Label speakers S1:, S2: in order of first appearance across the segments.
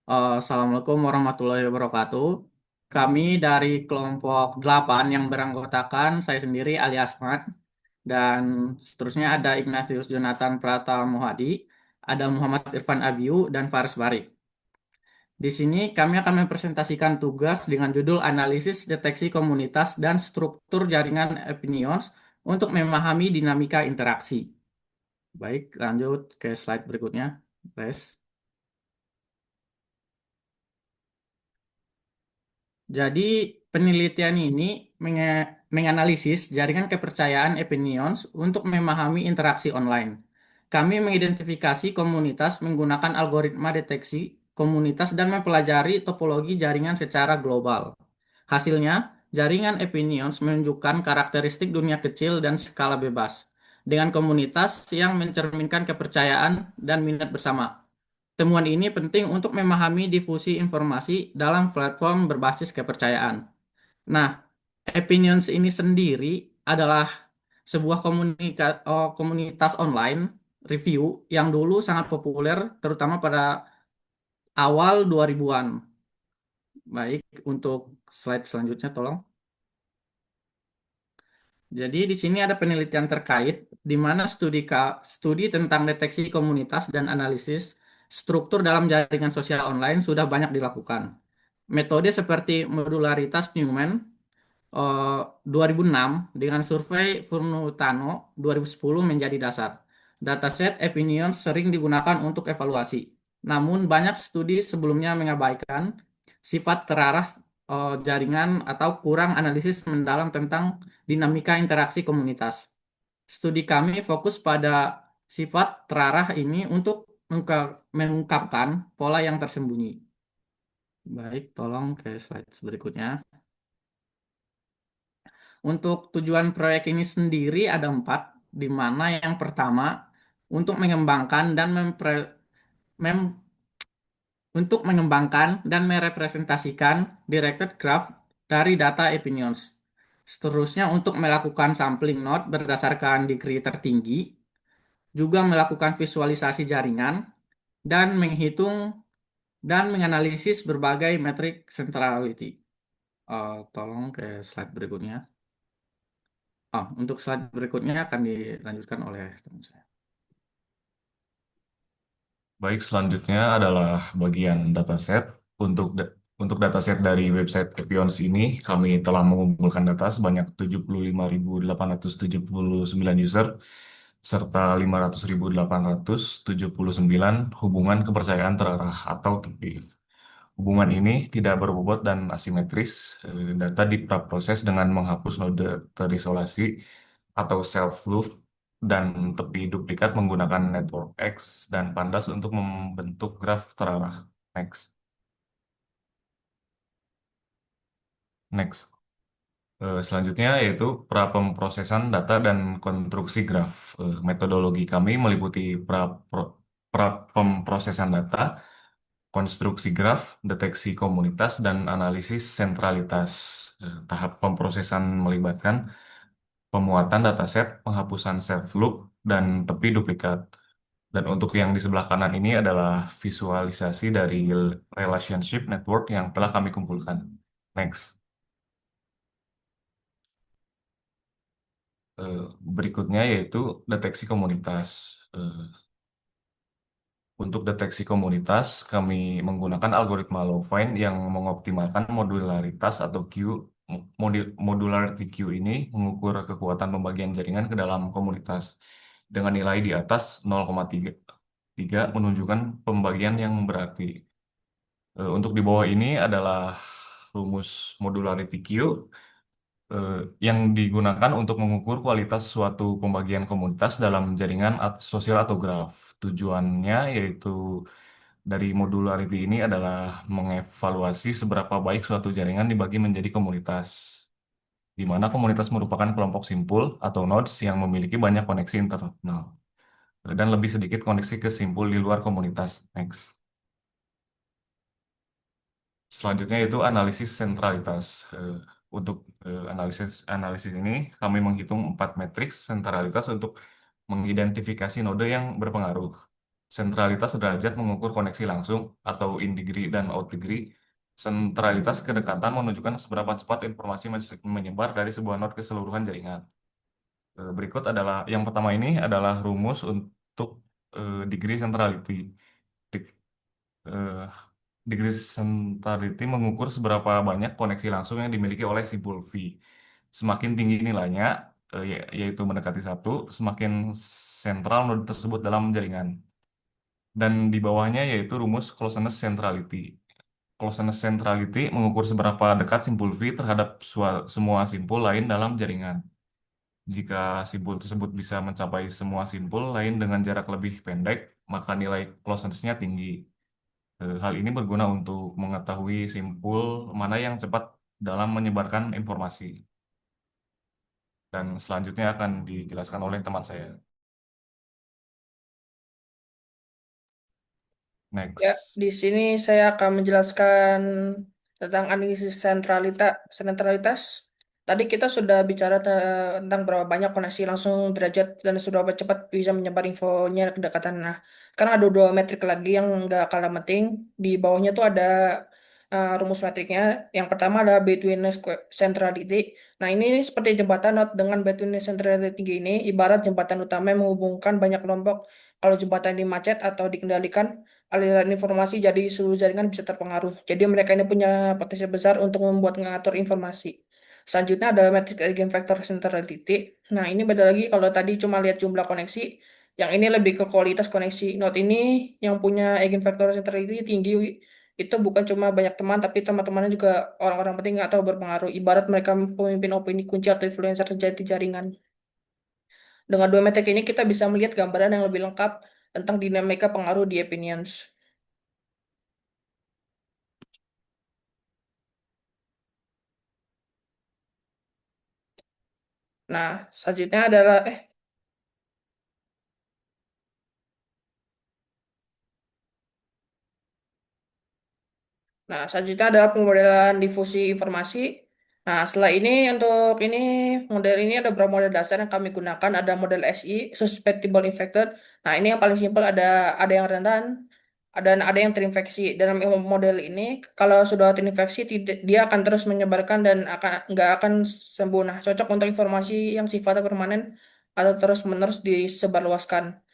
S1: Assalamualaikum warahmatullahi wabarakatuh. Kami dari kelompok 8 yang beranggotakan saya sendiri Ali Asmat dan seterusnya ada Ignatius Jonathan Pratama Muhadi, ada Muhammad Irfan Abiu dan Faris Barik. Di sini kami akan mempresentasikan tugas dengan judul Analisis Deteksi Komunitas dan Struktur Jaringan Opinions untuk memahami dinamika interaksi. Baik, lanjut ke slide berikutnya. Guys. Jadi penelitian ini menganalisis jaringan kepercayaan opinions untuk memahami interaksi online. Kami mengidentifikasi komunitas menggunakan algoritma deteksi komunitas dan mempelajari topologi jaringan secara global. Hasilnya, jaringan opinions menunjukkan karakteristik dunia kecil dan skala bebas, dengan komunitas yang mencerminkan kepercayaan dan minat bersama. Temuan ini penting untuk memahami difusi informasi dalam platform berbasis kepercayaan. Nah, Opinions ini sendiri adalah sebuah komunitas online review yang dulu sangat populer, terutama pada awal 2000-an. Baik, untuk slide selanjutnya tolong. Jadi di sini ada penelitian terkait di mana studi tentang deteksi komunitas dan analisis struktur dalam jaringan sosial online sudah banyak dilakukan. Metode seperti modularitas Newman 2006 dengan survei Furutano 2010 menjadi dasar. Dataset opinion sering digunakan untuk evaluasi. Namun banyak studi sebelumnya mengabaikan sifat terarah jaringan atau kurang analisis mendalam tentang dinamika interaksi komunitas. Studi kami fokus pada sifat terarah ini untuk mengungkapkan pola yang tersembunyi. Baik, tolong ke slide berikutnya. Untuk tujuan proyek ini sendiri ada 4, di mana yang pertama untuk mengembangkan dan mem- untuk mengembangkan dan merepresentasikan directed graph dari data opinions. Seterusnya untuk melakukan sampling node berdasarkan degree tertinggi, juga melakukan visualisasi jaringan, dan menghitung dan menganalisis berbagai metrik centrality. Tolong ke slide berikutnya. Untuk slide berikutnya akan dilanjutkan oleh teman saya.
S2: Baik, selanjutnya adalah bagian dataset. Untuk dataset dari website Epions ini, kami telah mengumpulkan data sebanyak 75.879 user, serta 500.879 hubungan kepercayaan terarah atau tepi. Hubungan ini tidak berbobot dan asimetris. Data diproses dengan menghapus node terisolasi atau self-loop dan tepi duplikat menggunakan network X dan pandas untuk membentuk graf terarah. Next. Next. Selanjutnya yaitu prapemprosesan data dan konstruksi graf. Metodologi kami meliputi prapemprosesan data, konstruksi graf, deteksi komunitas, dan analisis sentralitas. Tahap pemrosesan melibatkan pemuatan dataset, penghapusan self loop, dan tepi duplikat. Dan untuk yang di sebelah kanan ini adalah visualisasi dari relationship network yang telah kami kumpulkan. Next. Eh, Berikutnya yaitu deteksi komunitas. Eh, Untuk deteksi komunitas, kami menggunakan algoritma Log-Find yang mengoptimalkan modularitas atau Q. Modularity Q ini mengukur kekuatan pembagian jaringan ke dalam komunitas. Dengan nilai di atas 0,3 menunjukkan pembagian yang berarti. Untuk di bawah ini adalah rumus modularity Q eh, yang digunakan untuk mengukur kualitas suatu pembagian komunitas dalam jaringan sosial atau graf. Tujuannya yaitu dari modularity ini adalah mengevaluasi seberapa baik suatu jaringan dibagi menjadi komunitas, di mana komunitas merupakan kelompok simpul atau nodes yang memiliki banyak koneksi internal dan lebih sedikit koneksi ke simpul di luar komunitas. Next. Selanjutnya itu analisis sentralitas. Untuk analisis analisis ini kami menghitung 4 matriks sentralitas untuk mengidentifikasi node yang berpengaruh. Sentralitas derajat mengukur koneksi langsung atau in degree dan out degree. Sentralitas kedekatan menunjukkan seberapa cepat informasi menyebar dari sebuah node ke seluruhan jaringan. Berikut adalah yang pertama ini adalah rumus untuk degree centrality. Di- eh, Degree centrality mengukur seberapa banyak koneksi langsung yang dimiliki oleh simpul V. Semakin tinggi nilainya, yaitu mendekati satu, semakin sentral node tersebut dalam jaringan. Dan di bawahnya yaitu rumus closeness centrality. Closeness centrality mengukur seberapa dekat simpul V terhadap semua simpul lain dalam jaringan. Jika simpul tersebut bisa mencapai semua simpul lain dengan jarak lebih pendek, maka nilai closeness-nya tinggi. Hal ini berguna untuk mengetahui simpul mana yang cepat dalam menyebarkan informasi. Dan selanjutnya akan dijelaskan oleh teman saya.
S3: Ya,
S2: Next.
S3: di sini saya akan menjelaskan tentang analisis sentralitas. Tadi kita sudah bicara tentang berapa banyak koneksi langsung derajat dan seberapa cepat bisa menyebar infonya kedekatan. Nah, sekarang ada dua metrik lagi yang nggak kalah penting. Di bawahnya tuh ada rumus metriknya. Yang pertama adalah betweenness centrality. Nah, ini seperti jembatan not dengan betweenness centrality tinggi ini, ibarat jembatan utama yang menghubungkan banyak kelompok. Kalau jembatan ini macet atau dikendalikan, aliran informasi jadi seluruh jaringan bisa terpengaruh. Jadi mereka ini punya potensi besar untuk membuat mengatur informasi. Selanjutnya adalah matriks eigenvector centrality. Nah, ini beda lagi kalau tadi cuma lihat jumlah koneksi, yang ini lebih ke kualitas koneksi. Node ini yang punya eigenvector centrality tinggi itu bukan cuma banyak teman, tapi teman-temannya juga orang-orang penting atau berpengaruh. Ibarat mereka pemimpin opini kunci atau influencer di jaringan. Dengan dua metrik ini kita bisa melihat gambaran yang lebih lengkap tentang dinamika pengaruh di opinions. Nah, selanjutnya adalah selanjutnya adalah pemodelan difusi informasi. Nah, setelah ini untuk ini model ini ada beberapa model dasar yang kami gunakan. Ada model SI, susceptible infected. Nah, ini yang paling simpel ada yang rentan, ada yang terinfeksi. Dalam model ini, kalau sudah terinfeksi, dia akan terus menyebarkan dan nggak akan sembuh. Nah, cocok untuk informasi yang sifatnya permanen atau terus-menerus disebarluaskan.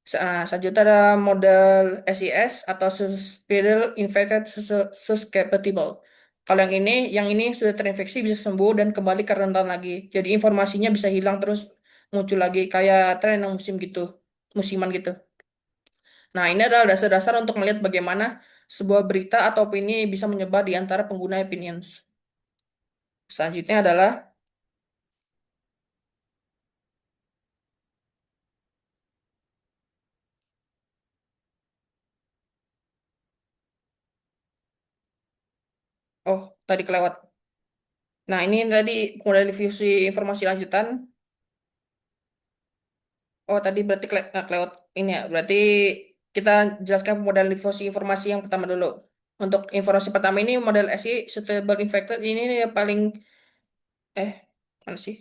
S3: Selanjutnya ada model SIS atau Suicidal Infected Susceptible. Kalau yang ini sudah terinfeksi bisa sembuh dan kembali ke rentan lagi. Jadi informasinya bisa hilang terus muncul lagi kayak tren yang musiman gitu. Nah, ini adalah dasar-dasar untuk melihat bagaimana sebuah berita atau opini bisa menyebar di antara pengguna opinions. Selanjutnya adalah, oh, tadi kelewat. Nah, ini tadi kemudian difusi informasi lanjutan. Oh, tadi berarti kelewat ini ya. Berarti kita jelaskan model difusi informasi yang pertama dulu. Untuk informasi pertama ini model SI suitable infected ini yang paling mana sih?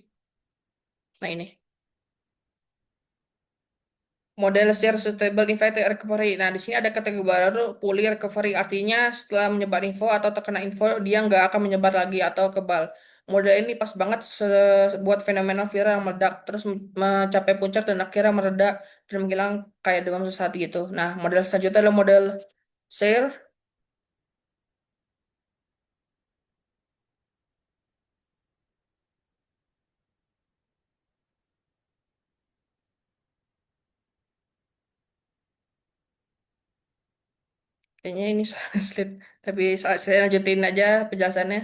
S3: Nah, ini. Model share suitable infected recovery. Nah, di sini ada kategori baru pulih recovery. Artinya setelah menyebar info atau terkena info, dia nggak akan menyebar lagi atau kebal. Model ini pas banget buat fenomena viral yang meledak, terus mencapai puncak dan akhirnya mereda dan menghilang kayak demam sesaat gitu. Nah, model selanjutnya adalah model share. Kayaknya ini slide, tapi saya lanjutin aja penjelasannya.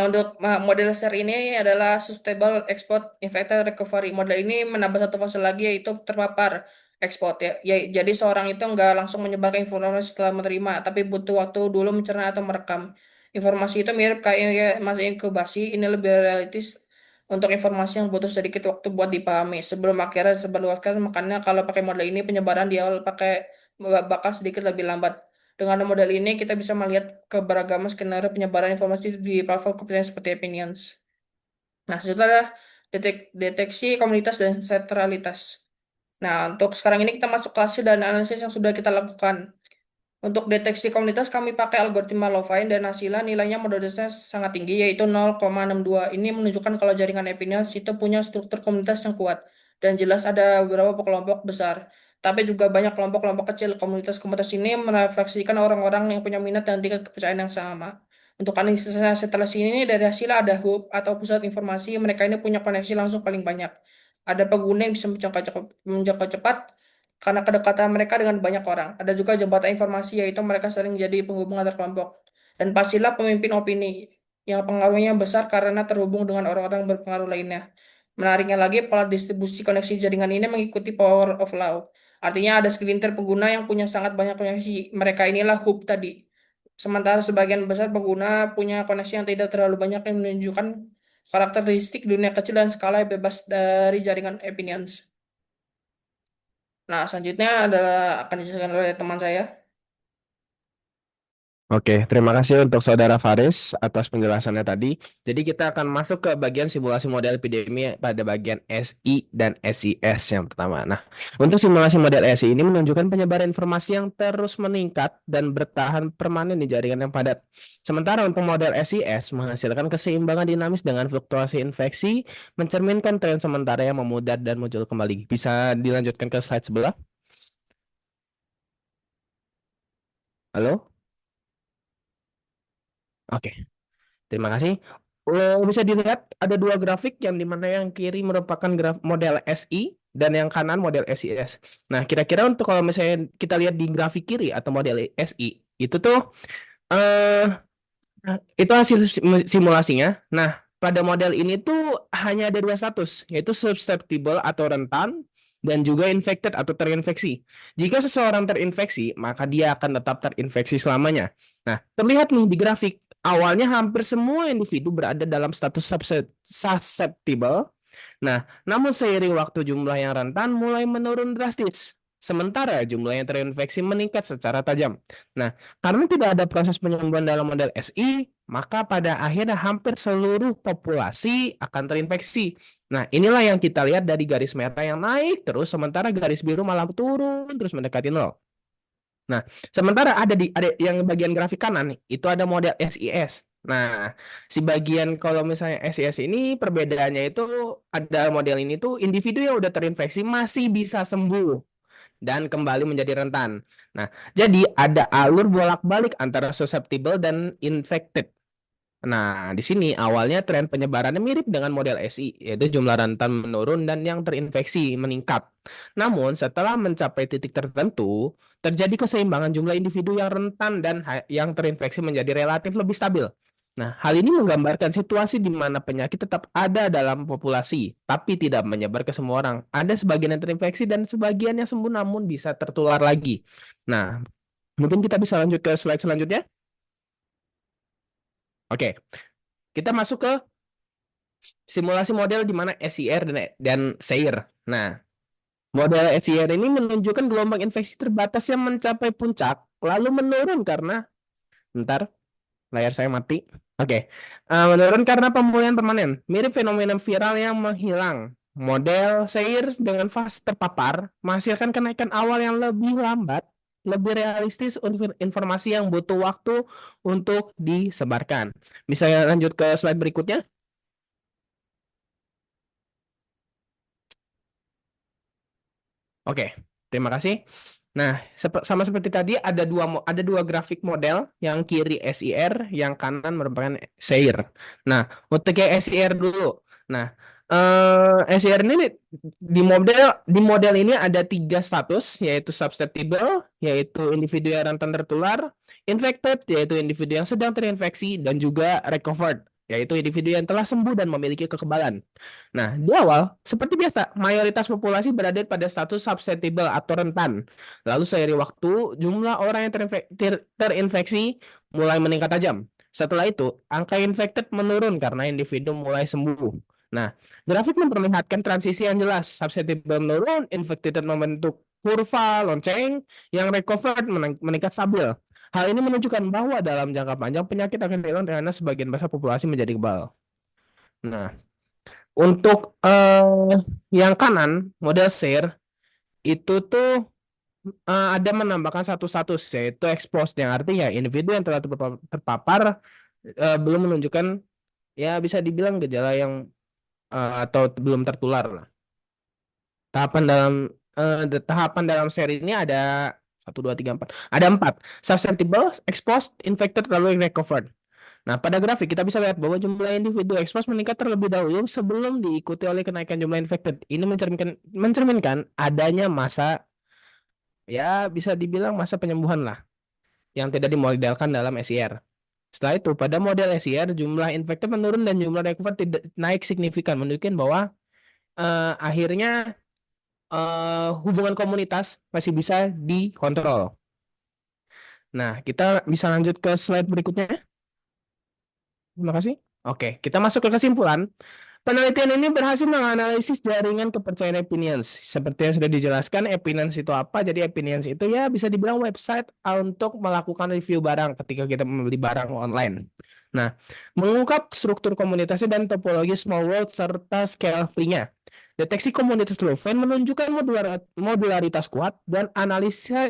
S3: Untuk model share ini adalah Sustainable Export Infected Recovery. Model ini menambah satu fase lagi yaitu terpapar ekspor ya. Jadi seorang itu nggak langsung menyebarkan informasi setelah menerima, tapi butuh waktu dulu mencerna atau merekam. Informasi itu mirip kayak masa inkubasi, ini lebih realistis untuk informasi yang butuh sedikit waktu buat dipahami. Sebelum akhirnya disebarluaskan, makanya kalau pakai model ini penyebaran di awal pakai bakal sedikit lebih lambat. Dengan model ini, kita bisa melihat keberagaman skenario penyebaran informasi di platform kompetensi seperti Opinions. Nah, selanjutnya adalah deteksi komunitas dan sentralitas. Nah, untuk sekarang ini kita masuk ke hasil dan analisis yang sudah kita lakukan. Untuk deteksi komunitas kami pakai algoritma Lofine dan hasilnya nilainya modalitasnya sangat tinggi yaitu 0,62. Ini menunjukkan kalau jaringan Epinions itu punya struktur komunitas yang kuat dan jelas ada beberapa kelompok besar. Tapi juga banyak kelompok-kelompok kecil. Komunitas-komunitas ini merefleksikan orang-orang yang punya minat dan tingkat kepercayaan yang sama. Untuk analisisnya setelah sini dari hasil ada hub atau pusat informasi mereka ini punya koneksi langsung paling banyak. Ada pengguna yang bisa menjangkau cepat karena kedekatan mereka dengan banyak orang. Ada juga jembatan informasi, yaitu mereka sering jadi penghubung antar kelompok. Dan pastilah pemimpin opini, yang pengaruhnya besar karena terhubung dengan orang-orang berpengaruh lainnya. Menariknya lagi, pola distribusi koneksi jaringan ini mengikuti power of law. Artinya ada segelintir pengguna yang punya sangat banyak koneksi. Mereka inilah hub tadi. Sementara sebagian besar pengguna punya koneksi yang tidak terlalu banyak yang menunjukkan karakteristik dunia kecil dan skala yang bebas dari jaringan opinions. Nah, selanjutnya adalah akan dijelaskan oleh teman saya.
S4: Oke, terima kasih untuk Saudara Faris atas penjelasannya tadi. Jadi kita akan masuk ke bagian simulasi model epidemi pada bagian SI dan SIS yang pertama. Nah, untuk simulasi model SI ini menunjukkan penyebaran informasi yang terus meningkat dan bertahan permanen di jaringan yang padat. Sementara untuk model SIS menghasilkan keseimbangan dinamis dengan fluktuasi infeksi, mencerminkan tren sementara yang memudar dan muncul kembali. Bisa dilanjutkan ke slide sebelah? Halo? Oke. Terima kasih. Bisa dilihat ada dua grafik yang dimana yang kiri merupakan model SI dan yang kanan model SIS. Nah, kira-kira untuk kalau misalnya kita lihat di grafik kiri atau model SI itu tuh eh itu hasil simulasinya. Nah, pada model ini tuh hanya ada dua status, yaitu susceptible atau rentan dan juga infected atau terinfeksi. Jika seseorang terinfeksi, maka dia akan tetap terinfeksi selamanya. Nah, terlihat nih di grafik, awalnya hampir semua individu berada dalam status susceptible. Nah, namun seiring waktu jumlah yang rentan mulai menurun drastis. Sementara jumlah yang terinfeksi meningkat secara tajam. Nah, karena tidak ada proses penyembuhan dalam model SI, maka pada akhirnya hampir seluruh populasi akan terinfeksi. Nah, inilah yang kita lihat dari garis merah yang naik terus, sementara garis biru malah turun terus mendekati nol. Nah, sementara ada yang bagian grafik kanan nih, itu ada model SIS. Nah, si bagian kalau misalnya SIS ini perbedaannya itu ada model ini tuh individu yang udah terinfeksi masih bisa sembuh dan kembali menjadi rentan. Nah, jadi ada alur bolak-balik antara susceptible dan infected. Nah, di sini awalnya tren penyebarannya mirip dengan model SI, yaitu jumlah rentan menurun dan yang terinfeksi meningkat. Namun, setelah mencapai titik tertentu, terjadi keseimbangan jumlah individu yang rentan dan yang terinfeksi menjadi relatif lebih stabil. Nah, hal ini menggambarkan situasi di mana penyakit tetap ada dalam populasi, tapi tidak menyebar ke semua orang. Ada sebagian yang terinfeksi dan sebagian yang sembuh namun bisa tertular lagi. Nah, mungkin kita bisa lanjut ke slide selanjutnya. Oke, kita masuk ke simulasi model di mana SIR dan SAIR. Nah, model SIR ini menunjukkan gelombang infeksi terbatas yang mencapai puncak, lalu menurun karena, bentar, layar saya mati. Oke, menurun karena pemulihan permanen. Mirip fenomena viral yang menghilang. Model SAIR dengan fase terpapar menghasilkan kenaikan awal yang lebih lambat, lebih realistis untuk informasi yang butuh waktu untuk disebarkan. Misalnya lanjut ke slide berikutnya. Oke, terima kasih. Nah, sama seperti tadi ada dua grafik model, yang kiri SIR, yang kanan merupakan SAIR. Nah, untuk yang SIR dulu. Nah, SIR ini di model ini ada tiga status, yaitu susceptible, yaitu individu yang rentan tertular, infected, yaitu individu yang sedang terinfeksi, dan juga recovered, yaitu individu yang telah sembuh dan memiliki kekebalan. Nah, di awal, seperti biasa, mayoritas populasi berada pada status susceptible atau rentan. Lalu seiring waktu, jumlah orang yang terinfeksi mulai meningkat tajam. Setelah itu, angka infected menurun karena individu mulai sembuh. Nah, grafik memperlihatkan transisi yang jelas. Susceptible menurun, infected membentuk kurva lonceng, yang recovered meningkat stabil. Hal ini menunjukkan bahwa dalam jangka panjang penyakit akan hilang karena sebagian besar populasi menjadi kebal. Nah, untuk yang kanan, model SAIR, itu tuh ada menambahkan satu status yaitu exposed, yang artinya individu yang telah terpapar belum menunjukkan, ya bisa dibilang gejala yang atau belum tertular lah. Tahapan dalam tahapan dalam seri ini ada 1, 2, 3, 4. Ada 4. Susceptible, exposed, infected, lalu recovered. Nah, pada grafik kita bisa lihat bahwa jumlah individu exposed meningkat terlebih dahulu sebelum diikuti oleh kenaikan jumlah infected. Ini mencerminkan adanya masa, ya bisa dibilang masa penyembuhan lah yang tidak dimodelkan dalam SIR. Setelah itu, pada model SIR, jumlah infected menurun dan jumlah recovered tidak naik signifikan, menunjukkan bahwa akhirnya hubungan komunitas masih bisa dikontrol. Nah, kita bisa lanjut ke slide berikutnya. Terima kasih. Oke, kita masuk ke kesimpulan. Penelitian ini berhasil menganalisis jaringan kepercayaan opinions. Seperti yang sudah dijelaskan, opinions itu apa? Jadi opinions itu ya bisa dibilang website untuk melakukan review barang ketika kita membeli barang online. Nah, mengungkap struktur komunitasnya dan topologi small world serta scale free-nya. Deteksi komunitas Leuven menunjukkan modularitas kuat dan analisis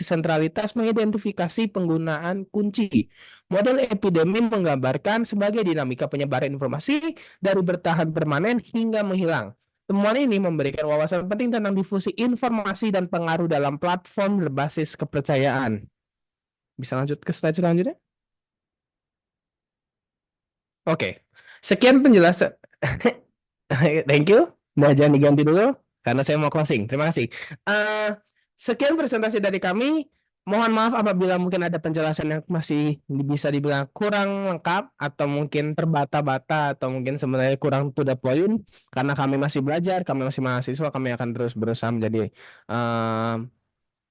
S4: sentralitas mengidentifikasi penggunaan kunci. Model epidemi menggambarkan sebagai dinamika penyebaran informasi dari bertahan permanen hingga menghilang. Temuan ini memberikan wawasan penting tentang difusi informasi dan pengaruh dalam platform berbasis kepercayaan. Bisa lanjut ke slide selanjutnya? Oke, sekian penjelasan. Thank you. Nah, jangan diganti dulu karena saya mau closing. Terima kasih. Eh, sekian presentasi dari kami. Mohon maaf apabila mungkin ada penjelasan yang masih bisa dibilang kurang lengkap atau mungkin terbata-bata atau mungkin sebenarnya kurang to the point, karena kami masih belajar, kami masih mahasiswa, kami akan terus berusaha menjadi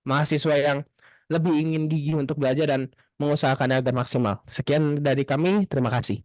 S4: mahasiswa yang lebih ingin gigih untuk belajar dan mengusahakannya agar maksimal. Sekian dari kami, terima kasih.